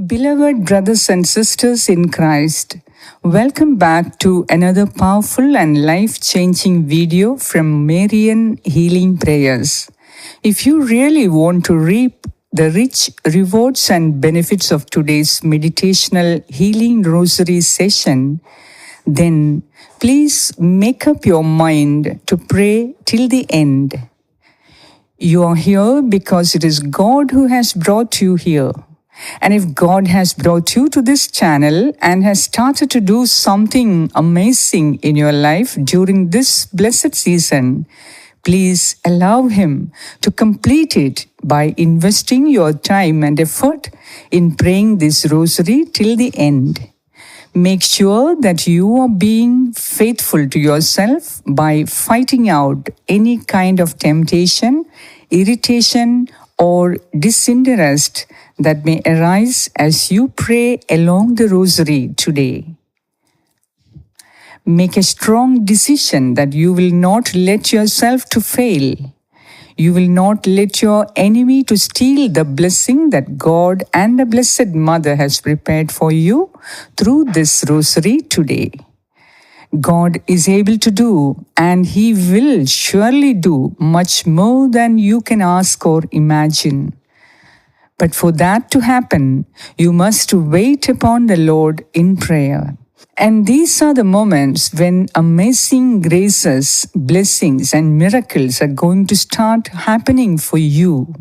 Beloved brothers and sisters in Christ, welcome back to another powerful and life-changing video from Marian Healing Prayers. If you really want to reap the rich rewards and benefits of today's meditational healing rosary session, then please make up your mind to pray till the end. You are here because it is God who has brought you here. And if God has brought you to this channel and has started to do something amazing in your life during this blessed season, please allow Him to complete it by investing your time and effort in praying this rosary till the end. Make sure that you are being faithful to yourself by fighting out any kind of temptation, irritation, or disinterest that may arise as you pray along the rosary today. Make a strong decision that you will not let yourself to fail. You will not let your enemy to steal the blessing that God and the Blessed Mother has prepared for you through this rosary today. God is able to do, and He will surely do much more than you can ask or imagine. But for that to happen, you must wait upon the Lord in prayer. And these are the moments when amazing graces, blessings, and miracles are going to start happening for you.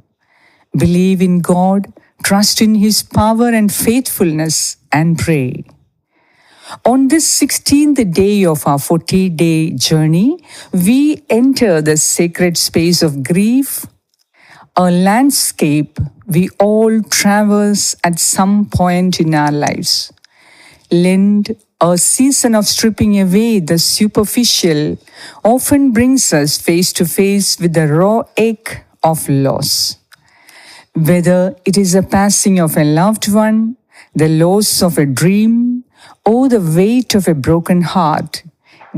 Believe in God, trust in His power and faithfulness, and pray. On this 16th day of our 40-day journey, we enter the sacred space of grief, a landscape we all traverse at some point in our lives. Lent, a season of stripping away the superficial, often brings us face to face with the raw ache of loss. Whether it is the passing of a loved one, the loss of a dream, or the weight of a broken heart,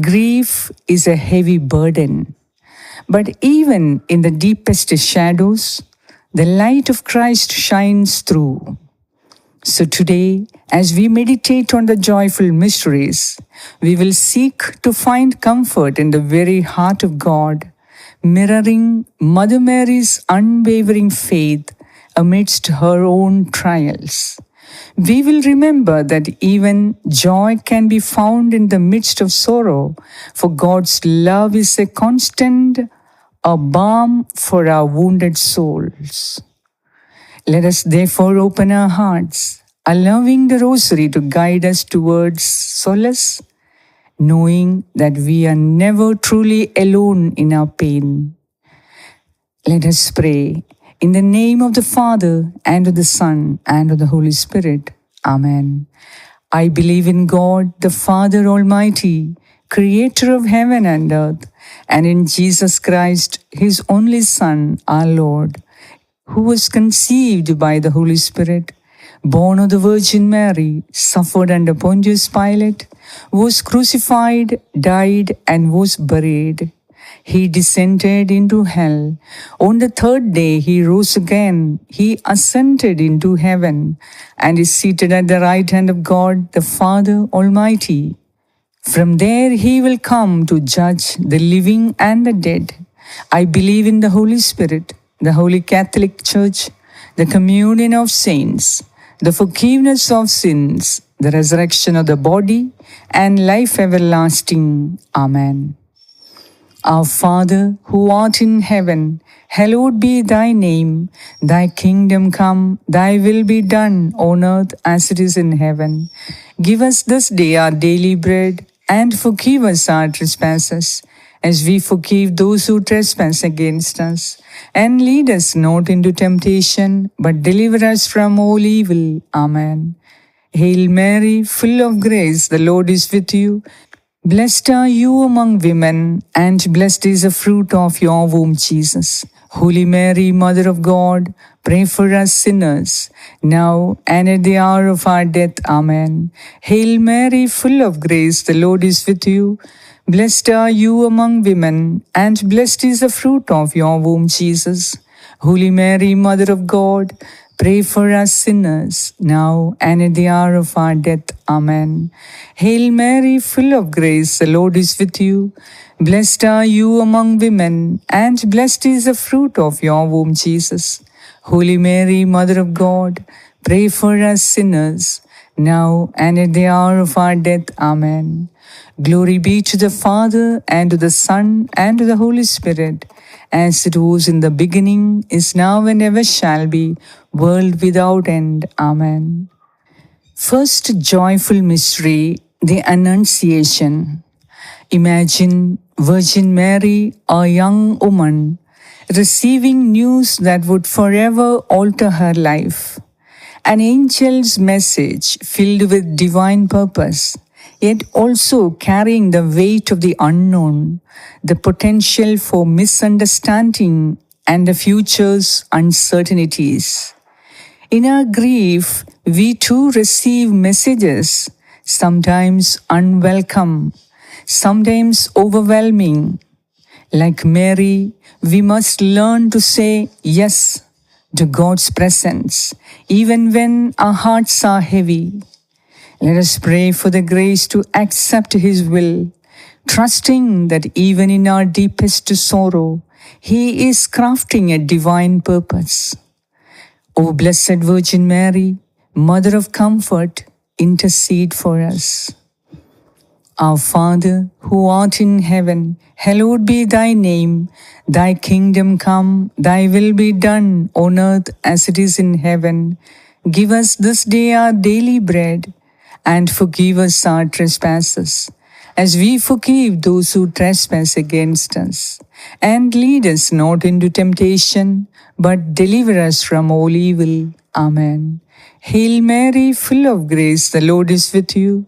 grief is a heavy burden. But even in the deepest shadows, the light of Christ shines through. So today, as we meditate on the joyful mysteries, we will seek to find comfort in the very heart of God, mirroring Mother Mary's unwavering faith amidst her own trials. We will remember that even joy can be found in the midst of sorrow, for God's love is a constant, a balm for our wounded souls. Let us therefore open our hearts, allowing the rosary to guide us towards solace, knowing that we are never truly alone in our pain. Let us pray. In the name of the Father, and of the Son, and of the Holy Spirit. Amen. I believe in God, the Father Almighty, Creator of heaven and earth, and in Jesus Christ, His only Son, our Lord, who was conceived by the Holy Spirit, born of the Virgin Mary, suffered under Pontius Pilate, was crucified, died, and was buried. He descended into hell. On the third day He rose again. He ascended into heaven and is seated at the right hand of God, the Father Almighty. From there He will come to judge the living and the dead. I believe in the Holy Spirit, the Holy Catholic Church, the communion of saints, the forgiveness of sins, the resurrection of the body, and life everlasting. Amen. Our Father, who art in heaven, hallowed be thy name. Thy kingdom come, thy will be done on earth as it is in heaven. Give us this day our daily bread, and forgive us our trespasses, as we forgive those who trespass against us. And lead us not into temptation, but deliver us from all evil. Amen. Hail Mary, full of grace, the Lord is with you. Blessed are you among women, and blessed is the fruit of your womb, Jesus. Holy Mary, Mother of God, pray for us sinners, now and at the hour of our death. Amen. Hail Mary, full of grace, the Lord is with you. Blessed are you among women, and blessed is the fruit of your womb, Jesus. Holy Mary, Mother of God, pray for us sinners, now and at the hour of our death. Amen. Hail Mary, full of grace, the Lord is with you. Blessed are you among women, and blessed is the fruit of your womb, Jesus. Holy Mary, Mother of God, pray for us sinners, now and at the hour of our death. Amen. Glory be to the Father, and to the Son, and to the Holy Spirit, as it was in the beginning, is now, and ever shall be, world without end. Amen. First joyful mystery, the Annunciation. Imagine Virgin Mary, a young woman, receiving news that would forever alter her life. An angel's message filled with divine purpose, yet also carrying the weight of the unknown, the potential for misunderstanding, and the future's uncertainties. In our grief, we too receive messages, sometimes unwelcome, sometimes overwhelming. Like Mary, we must learn to say yes to God's presence, even when our hearts are heavy. Let us pray for the grace to accept His will, trusting that even in our deepest sorrow, He is crafting a divine purpose. O Blessed Virgin Mary, Mother of Comfort, intercede for us. Our Father, who art in heaven, hallowed be thy name. Thy kingdom come, thy will be done on earth as it is in heaven. Give us this day our daily bread, and forgive us our trespasses, as we forgive those who trespass against us. And lead us not into temptation, but deliver us from all evil. Amen. Hail Mary, full of grace, the Lord is with you.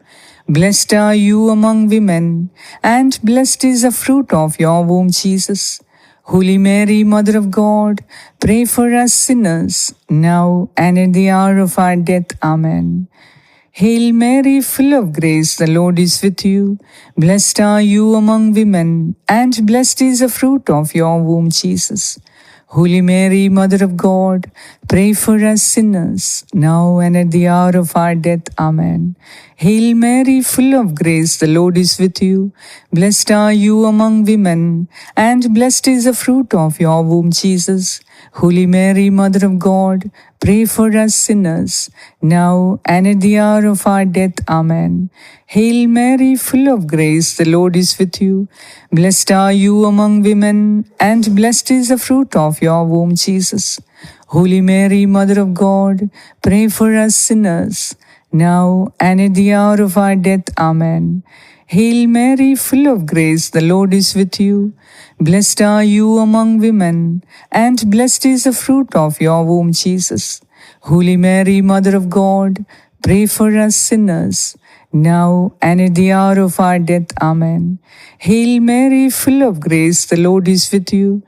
Blessed are you among women, and blessed is the fruit of your womb, Jesus. Holy Mary, Mother of God, pray for us sinners, now and at the hour of our death. Amen. Hail Mary, full of grace, the Lord is with you. Blessed are you among women, and blessed is the fruit of your womb, Jesus. Holy Mary, Mother of God, pray for us sinners, now and at the hour of our death. Amen. Hail Mary, full of grace, the Lord is with you. Blessed are you among women, and blessed is the fruit of your womb, Jesus. Holy Mary, Mother of God, pray for us sinners, now and at the hour of our death. Amen. Hail Mary, full of grace, the Lord is with you. Blessed are you among women, and blessed is the fruit of your womb, Jesus. Holy Mary, Mother of God, pray for us sinners, now and at the hour of our death. Amen. Hail Mary, full of grace, the Lord is with you. Blessed are you among women, and blessed is the fruit of your womb, Jesus. Holy Mary, Mother of God, pray for us sinners, now and at the hour of our death. Amen. Hail Mary, full of grace, the Lord is with you.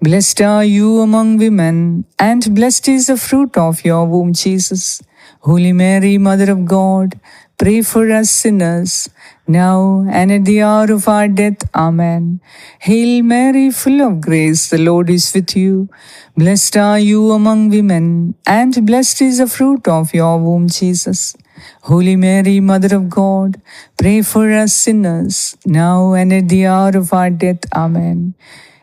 Blessed are you among women, and blessed is the fruit of your womb, Jesus. Holy Mary, Mother of God, pray for us sinners, now and at the hour of our death. Amen. Hail Mary, full of grace, the Lord is with you. Blessed are you among women, and blessed is the fruit of your womb, Jesus. Holy Mary, Mother of God, pray for us sinners, now and at the hour of our death. Amen.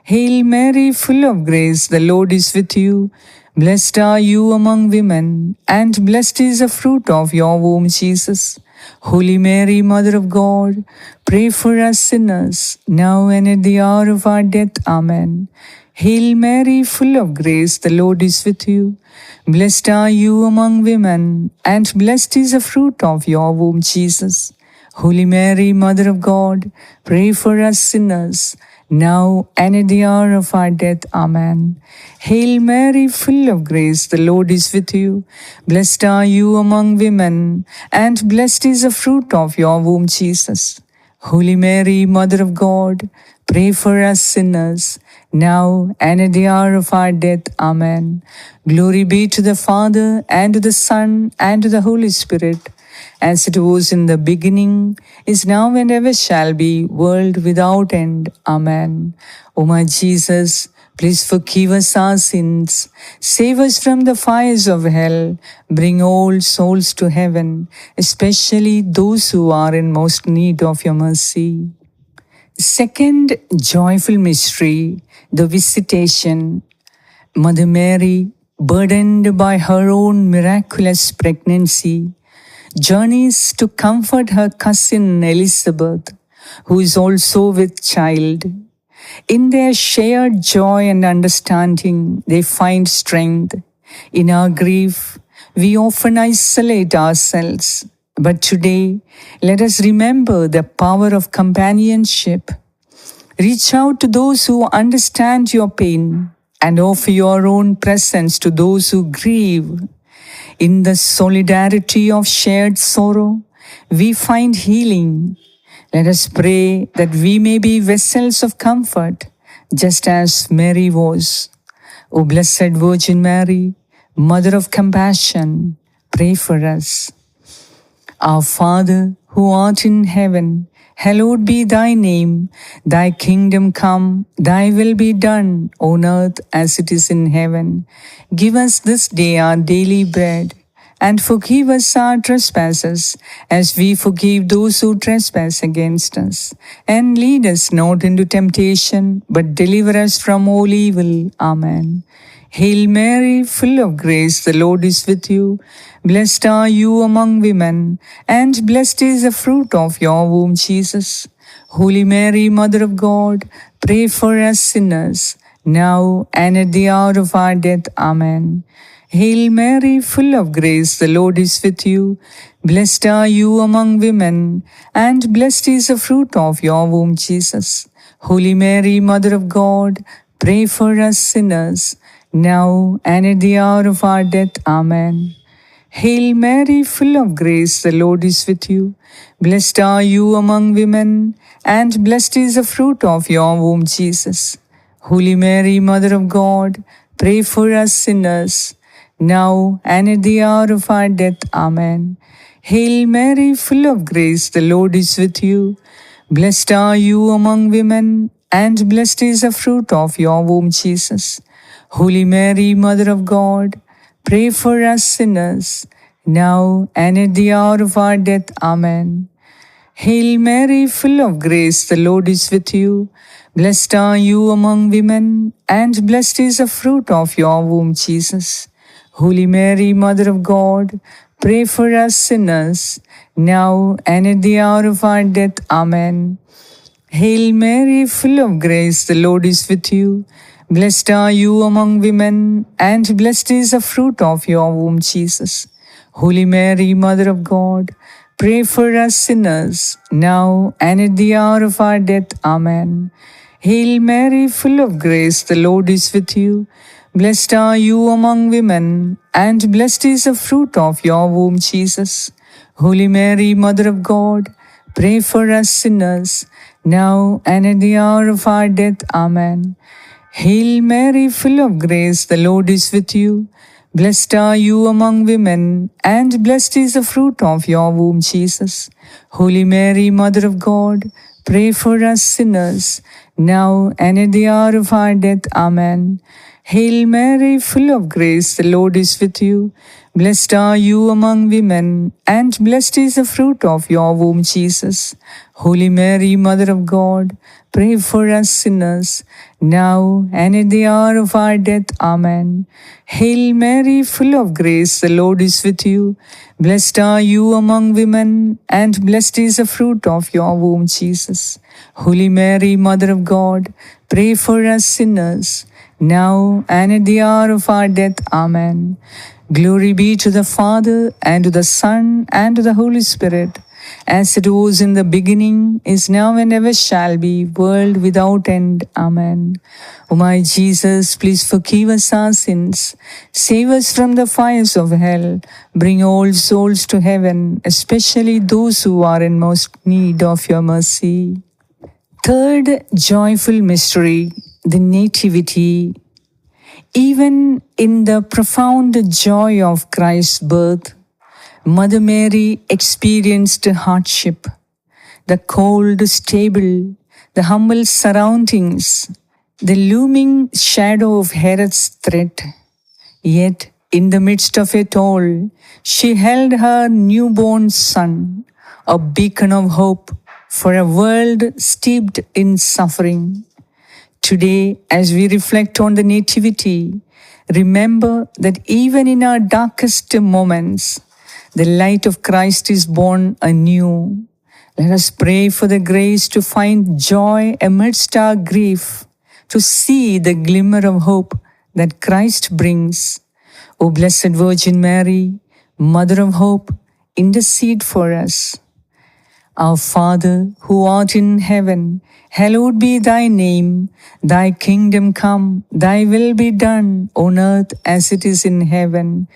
Hail Mary, full of grace, the Lord is with you. Blessed are you among women, and blessed is the fruit of your womb, Jesus. Holy Mary, Mother of God, pray for us sinners, now and at the hour of our death. Amen. Hail Mary, full of grace, the Lord is with you. Blessed are you among women, and blessed is the fruit of your womb, Jesus. Holy Mary, Mother of God, pray for us sinners, now and at the hour of our death. Amen. Hail Mary, full of grace, the Lord is with you. Blessed are you among women, and blessed is the fruit of your womb, Jesus. Holy Mary, Mother of God, pray for us sinners, now and at the hour of our death. Amen. Glory be to the Father, and to the Son, and to the Holy Spirit, as it was in the beginning, is now, and ever shall be, world without end. Amen. O my Jesus, Please forgive us our sins, save us from the fires of hell, bring all souls to heaven, especially those who are in most need of your mercy. Second joyful mystery, the Visitation. Mother Mary, burdened by her own miraculous pregnancy, journeys to comfort her cousin Elizabeth, who is also with child. In their shared joy and understanding, they find strength. In our grief, we often isolate ourselves. But today, let us remember the power of companionship. Reach out to those who understand your pain and offer your own presence to those who grieve. In the solidarity of shared sorrow, we find healing. Let us pray that we may be vessels of comfort, just as Mary was. O Blessed Virgin Mary, Mother of Compassion, pray for us. Our Father, who art in heaven, hallowed be thy name. Thy kingdom come, thy will be done, on earth as it is in heaven. Give us this day our daily bread, and forgive us our trespasses, as we forgive those who trespass against us. And lead us not into temptation, but deliver us from all evil. Amen. Hail Mary, full of grace, the Lord is with you. Blessed are you among women, and blessed is the fruit of your womb, Jesus. Holy Mary, Mother of God, pray for us sinners, now and at the hour of our death. Amen. Hail Mary, full of grace, the Lord is with you. Blessed are you among women, and blessed is the fruit of your womb, Jesus. Holy Mary, Mother of God, pray for us sinners, now and at the hour of our death. Amen. Hail Mary, full of grace, the Lord is with you. Blessed are you among women, and blessed is the fruit of your womb, Jesus. Holy Mary, Mother of God, pray for us sinners, now and at the hour of our death. Amen. Hail Mary, full of grace, the Lord is with you. Blessed are you among women, and blessed is the fruit of your womb, Jesus. Holy Mary, Mother of God, pray for us sinners, now and at the hour of our death. Amen. Hail Mary, full of grace, the Lord is with you. Blessed are you among women, and blessed is the fruit of your womb, Jesus. Holy Mary, Mother of God, pray for us sinners, now and at the hour of our death. Amen. Hail Mary, full of grace, the Lord is with you. Blessed are you among women, and blessed is the fruit of your womb, Jesus. Holy Mary, Mother of God, pray for us sinners, now and at the hour of our death. Amen. Hail Mary, full of grace, the Lord is with you. Blessed are you among women, and blessed is the fruit of your womb, Jesus. Holy Mary, Mother of God, pray for us sinners, now and at the hour of our death. Amen. Hail Mary, full of grace, the Lord is with you. Blessed are you among women, and blessed is the fruit of your womb, Jesus. Holy Mary, Mother of God, pray for us sinners, now and at the hour of our death. Amen. Hail Mary, full of grace, the Lord is with you. Blessed are you among women, and blessed is the fruit of your womb, Jesus. Holy Mary, Mother of God, pray for us sinners, now and at the hour of our death. Amen. Hail Mary, full of grace, the Lord is with you. Blessed are you among women, and blessed is the fruit of your womb, Jesus. Holy Mary, Mother of God, pray for us sinners, now and at the hour of our death. Amen. Glory be to the Father, and to the Son, and to the Holy Spirit, as it was in the beginning, is now, and ever shall be, world without end. Amen. O my Jesus, please forgive us our sins, save us from the fires of hell, bring all souls to heaven, especially those who are in most need of your mercy. Third joyful mystery, the Nativity. Even in the profound joy of Christ's birth, Mother Mary experienced hardship. The cold stable, the humble surroundings, the looming shadow of Herod's threat. Yet, in the midst of it all, she held her newborn son, a beacon of hope for a world steeped in suffering. Today, as we reflect on the Nativity, remember that even in our darkest moments, the light of Christ is born anew. Let us pray for the grace to find joy amidst our grief, to see the glimmer of hope that Christ brings. O Blessed Virgin Mary, Mother of Hope, intercede for us. Our Father, who art in heaven, hallowed be thy name. Thy kingdom come, thy will be done, on earth as it is in heaven.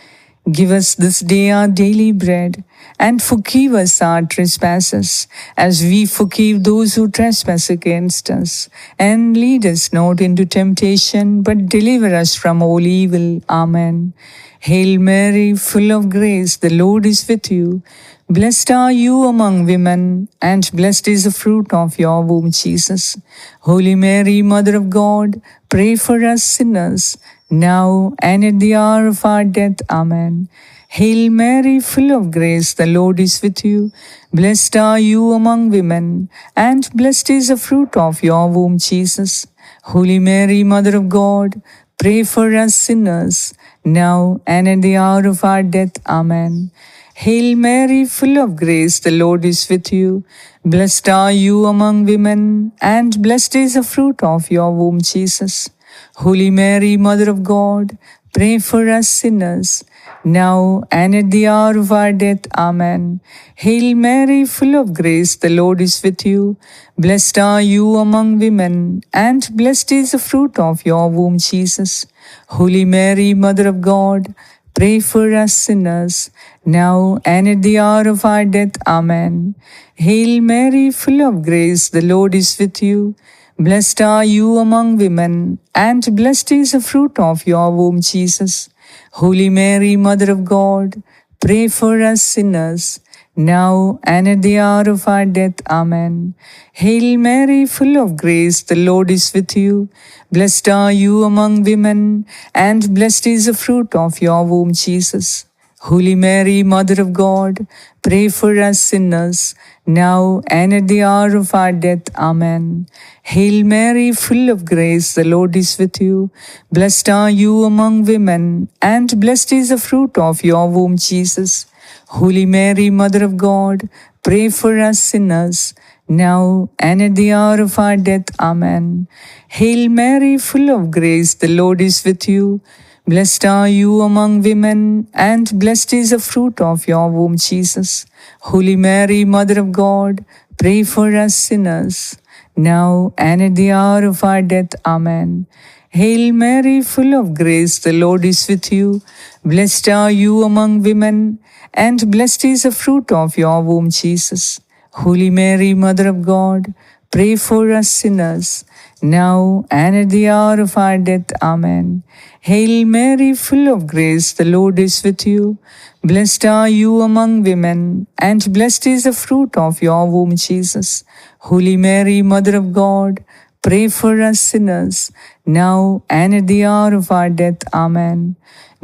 Give us this day our daily bread, and forgive us our trespasses, as we forgive those who trespass against us. And lead us not into temptation, but deliver us from all evil. Amen. Hail Mary, full of grace, the Lord is with you. Blessed are you among women, and blessed is the fruit of your womb, Jesus. Holy Mary, Mother of God, pray for us sinners, now and at the hour of our death. Amen. Hail Mary, full of grace, the Lord is with you. Blessed are you among women, and blessed is the fruit of your womb, Jesus. Holy Mary, Mother of God, pray for us sinners, now and at the hour of our death. Amen. Hail Mary, full of grace, the Lord is with you. Blessed are you among women, and blessed is the fruit of your womb, Jesus. Holy Mary, Mother of God, pray for us sinners, now and at the hour of our death. Amen. Hail Mary, full of grace, the Lord is with you. Blessed are you among women, and blessed is the fruit of your womb, Jesus. Holy Mary, Mother of God, pray for us sinners, now and at the hour of our death. Amen. Hail Mary, full of grace, the Lord is with you. Blessed are you among women, and blessed is the fruit of your womb, Jesus. Holy Mary, Mother of God, pray for us sinners, now and at the hour of our death. Amen. Hail Mary, full of grace, the Lord is with you. Blessed are you among women, and blessed is the fruit of your womb, Jesus. Holy Mary, Mother of God, pray for us sinners, now and at the hour of our death. Amen. Hail Mary, full of grace, the Lord is with you. Blessed are you among women, and blessed is the fruit of your womb, Jesus. Holy Mary, Mother of God, pray for us sinners, now and at the hour of our death. Amen. Hail Mary, full of grace, the Lord is with you. Blessed are you among women, and blessed is the fruit of your womb, Jesus. Holy Mary, Mother of God, pray for us sinners, now and at the hour of our death. Amen. Hail Mary, full of grace, the Lord is with you. Blessed are you among women, and blessed is the fruit of your womb, Jesus. Holy Mary, Mother of God, pray for us sinners, now and at the hour of our death. Amen. Hail Mary, full of grace, the Lord is with you. Blessed are you among women, and blessed is the fruit of your womb, Jesus. Holy Mary, Mother of God, pray for us sinners, now and at the hour of our death. Amen.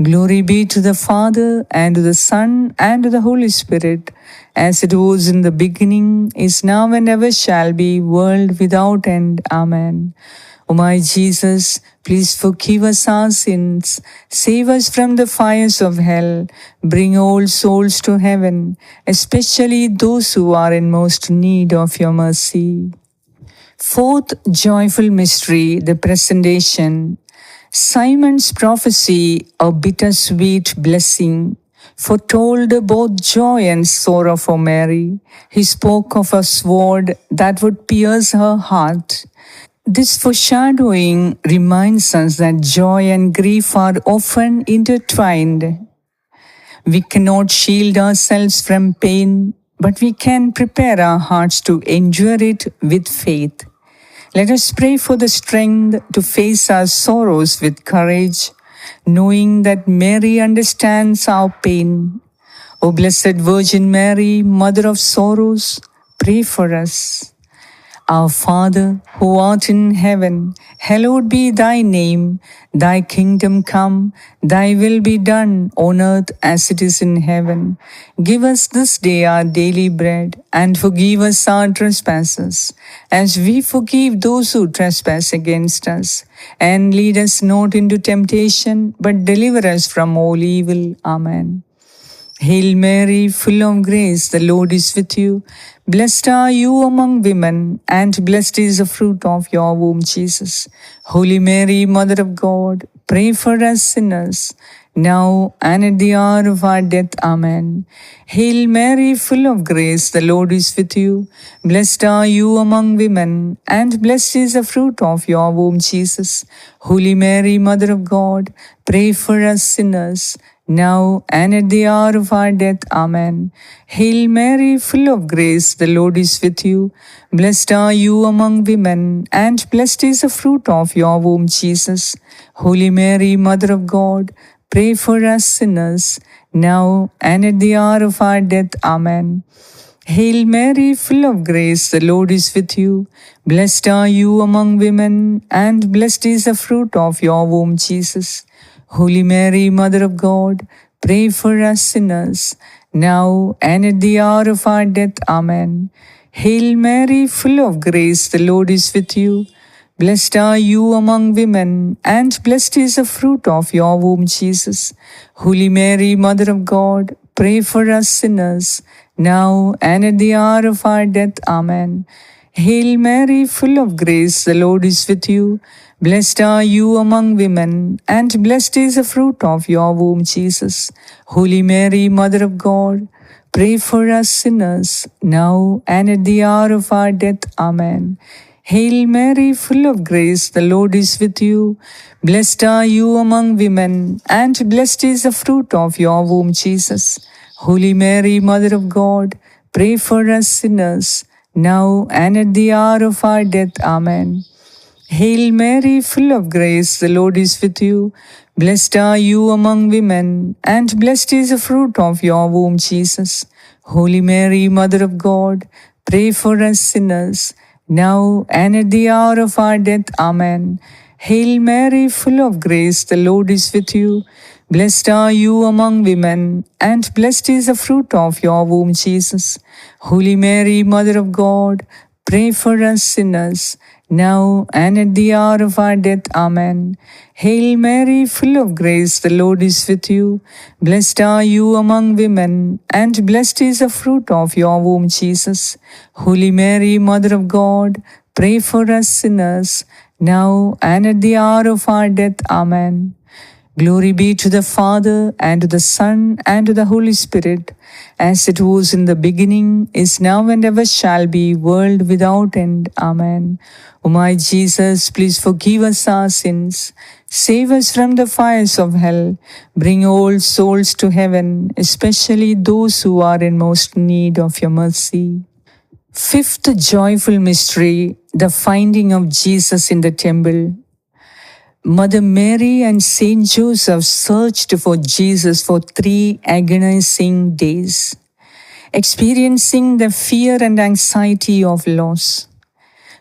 Glory be to the Father, and to the Son, and to the Holy Spirit, as it was in the beginning, is now, and ever shall be, world without end. Amen. O my Jesus, please forgive us our sins, save us from the fires of hell, bring all souls to heaven, especially those who are in most need of your mercy. Fourth joyful mystery, the presentation. Simon's prophecy, a bittersweet blessing, foretold both joy and sorrow for Mary. He spoke of a sword that would pierce her heart. This foreshadowing reminds us that joy and grief are often intertwined. We cannot shield ourselves from pain, but we can prepare our hearts to endure it with faith. Let us pray for the strength to face our sorrows with courage, knowing that Mary understands our pain. O Blessed Virgin Mary, Mother of Sorrows, pray for us. Our Father, who art in heaven, hallowed be thy name. Thy kingdom come, thy will be done on earth as it is in heaven. Give us this day our daily bread, and forgive us our trespasses, as we forgive those who trespass against us. And lead us not into temptation, but deliver us from all evil. Amen. Hail Mary, full of grace, the Lord is with you. Blessed are you among women, and blessed is the fruit of your womb, Jesus. Holy Mary, Mother of God, pray for us sinners, now and at the hour of our death. Amen. Hail Mary, full of grace, the Lord is with you. Blessed are you among women, and blessed is the fruit of your womb, Jesus. Holy Mary, Mother of God, pray for us sinners, now and at the hour of our death. Amen. Hail Mary, full of grace, the Lord is with you. Blessed are you among women, and blessed is the fruit of your womb, Jesus. Holy Mary, Mother of God, pray for us sinners, now and at the hour of our death. Amen. Hail Mary, full of grace, the Lord is with you. Blessed are you among women, and blessed is the fruit of your womb, Jesus. Holy Mary, Mother of God, pray for us sinners, now and at the hour of our death. Amen. Hail Mary, full of grace, the Lord is with you. Blessed are you among women, and blessed is the fruit of your womb, Jesus. Holy Mary, Mother of God, pray for us sinners, now and at the hour of our death. Amen. Hail Mary, full of grace, the Lord is with you. Blessed are you among women, and blessed is the fruit of your womb, Jesus. Holy Mary, Mother of God, pray for us sinners, now and at the hour of our death. Amen. Hail Mary, full of grace, the Lord is with you. Blessed are you among women, and blessed is the fruit of your womb, Jesus. Holy Mary, Mother of God, pray for us sinners, now and at the hour of our death. Amen. Hail Mary, full of grace, the Lord is with you. Blessed are you among women, and blessed is the fruit of your womb, Jesus. Holy Mary, Mother of God, pray for us sinners, now and at the hour of our death. Amen. Hail Mary, full of grace, the Lord is with you. Blessed are you among women, and blessed is the fruit of your womb, Jesus. Holy Mary, Mother of God, pray for us sinners, now and at the hour of our death. Amen. Hail Mary, full of grace, the Lord is with you. Blessed are you among women, and blessed is the fruit of your womb, Jesus. Holy Mary, Mother of God, pray for us sinners, now and at the hour of our death. Amen. Glory be to the Father, and to the Son, and to the Holy Spirit, as it was in the beginning, is now, and ever shall be, world without end. Amen. O my Jesus, please forgive us our sins, save us from the fires of hell, bring all souls to heaven, especially those who are in most need of your mercy. Fifth joyful mystery, the finding of Jesus in the temple. Mother Mary and Saint Joseph searched for Jesus for 3 agonizing days, experiencing the fear and anxiety of loss.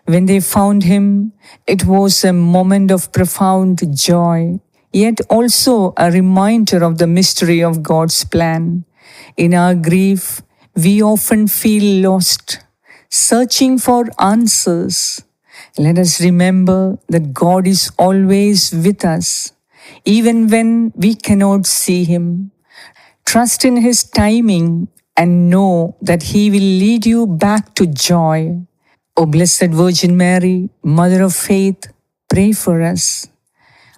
When they found him, it was a moment of profound joy, yet also a reminder of the mystery of God's plan. In our grief, we often feel lost, searching for answers. Let us remember that God is always with us, even when we cannot see him. Trust in his timing and know that he will lead you back to joy. O Blessed Virgin Mary, Mother of Faith, pray for us.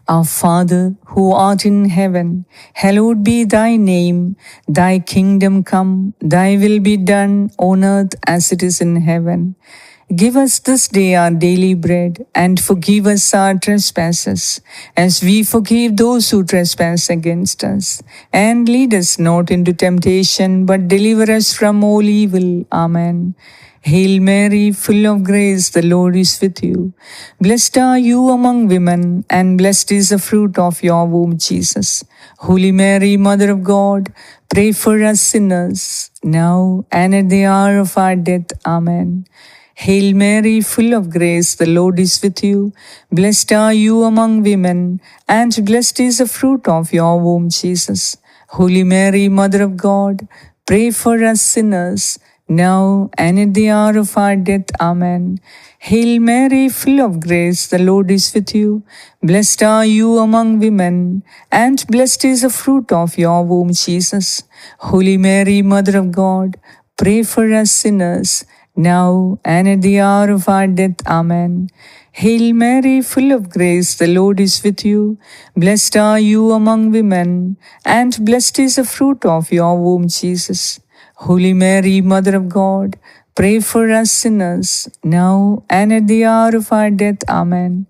Our Father, who art in heaven, hallowed be thy name. Thy kingdom come, thy will be done on earth as it is in heaven. Give us this day our daily bread, and forgive us our trespasses, as we forgive those who trespass against us. And lead us not into temptation, but deliver us from all evil. Amen. Hail Mary, full of grace, the Lord is with you. Blessed are you among women, and blessed is the fruit of your womb, Jesus. Holy Mary, Mother of God, pray for us sinners, now and at the hour of our death. Amen. Hail Mary, full of grace, the Lord is with you. Blessed are you among women, and blessed is the fruit of your womb, Jesus. Holy Mary, Mother of God, pray for us sinners, now and at the hour of our death. Amen. Hail Mary, full of grace, the Lord is with you. Blessed are you among women, and blessed is the fruit of your womb, Jesus. Holy Mary, Mother of God, pray for us sinners, now and at the hour of our death. Amen. Hail Mary, full of grace, the Lord is with you. Blessed are you among women, and blessed is the fruit of your womb, Jesus. Holy Mary, Mother of God, pray for us sinners, now and at the hour of our death. Amen.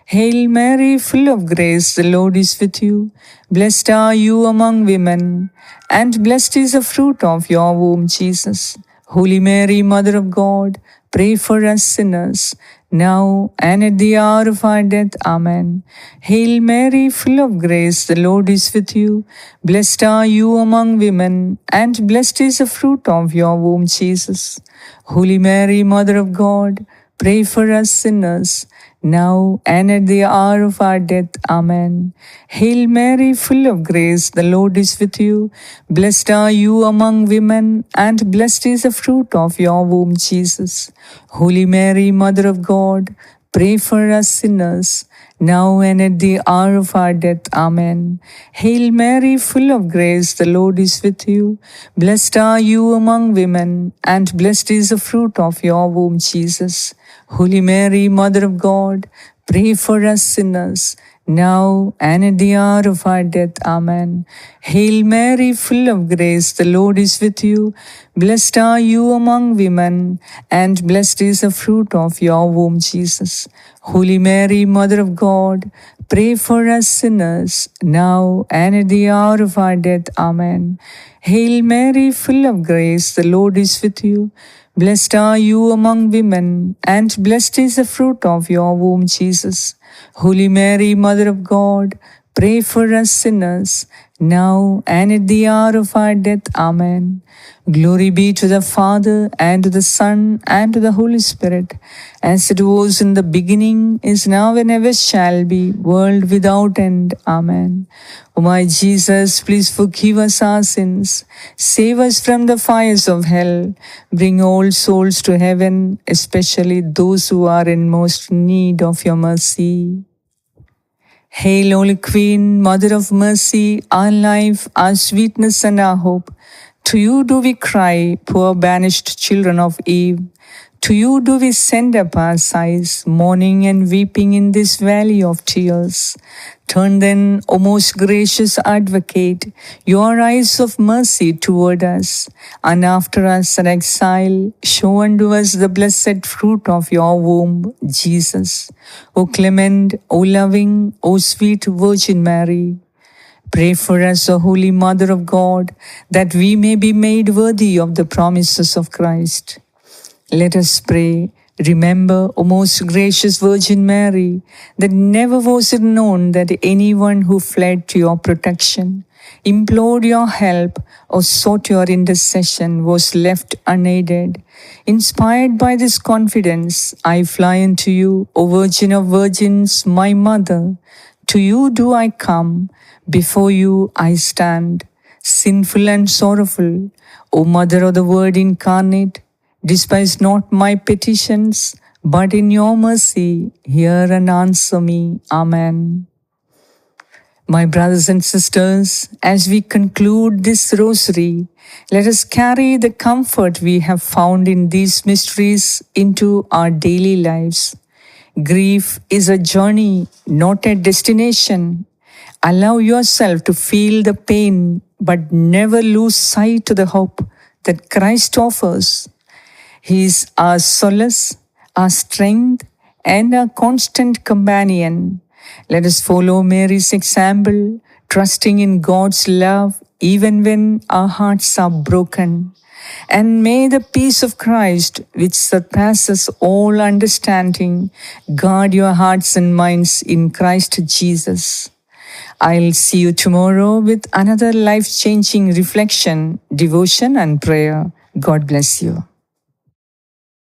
Hail Mary, full of grace, the Lord is with you. Blessed are you among women, and blessed is the fruit of your womb, Jesus. Holy Mary, Mother of God, pray for us sinners, now and at the hour of our death. Amen. Hail Mary, full of grace, the Lord is with you. Blessed are you among women, and blessed is the fruit of your womb, Jesus. Holy Mary, Mother of God, pray for us sinners, now and at the hour of our death. Amen. Hail Mary, full of grace, the Lord is with you. Blessed are you among women, and blessed is the fruit of your womb, Jesus. Holy Mary, Mother of God, pray for us sinners, now and at the hour of our death. Amen. Hail Mary, full of grace, the Lord is with you. Blessed are you among women, and blessed is the fruit of your womb, Jesus. Holy Mary, Mother of God, pray for us sinners, now and at the hour of our death. Amen. Hail Mary, full of grace, the Lord is with you. Blessed are you among women, and blessed is the fruit of your womb, Jesus. Holy Mary, Mother of God, pray for us sinners, now and at the hour of our death. Amen. Hail Mary, full of grace, the Lord is with you. Blessed are you among women, and blessed is the fruit of your womb, Jesus. Holy Mary, Mother of God, pray for us sinners, now and at the hour of our death. Amen. Glory be to the Father, and to the Son, and to the Holy Spirit, as it was in the beginning, is now, and ever shall be, world without end. Amen. O my Jesus, please forgive us our sins, save us from the fires of hell, bring all souls to heaven, especially those who are in most need of your mercy. Hail, Holy Queen, Mother of Mercy, our life, our sweetness, and our hope. To you do we cry, poor banished children of Eve. To you do we send up our sighs, mourning and weeping in this valley of tears. Turn then, O most gracious Advocate, your eyes of mercy toward us, and after us our exile, show unto us the blessed fruit of your womb, Jesus. O clement, O loving, O sweet Virgin Mary, pray for us, O Holy Mother of God, that we may be made worthy of the promises of Christ. Let us pray. Remember, O most gracious Virgin Mary, that never was it known that anyone who fled to your protection, implored your help, or sought your intercession was left unaided. Inspired by this confidence, I fly unto you, O Virgin of Virgins, my Mother. To you do I come, before you I stand, sinful and sorrowful. O Mother of the Word incarnate, despise not my petitions, but in your mercy hear and answer me. Amen. My brothers and sisters, as we conclude this rosary, let us carry the comfort we have found in these mysteries into our daily lives. Grief is a journey, not a destination. Allow yourself to feel the pain, but never lose sight of the hope that Christ offers. He is our solace, our strength, and our constant companion. Let us follow Mary's example, trusting in God's love even when our hearts are broken. And may the peace of Christ, which surpasses all understanding, guard your hearts and minds in Christ Jesus. I'll see you tomorrow with another life-changing reflection, devotion, and prayer. God bless you.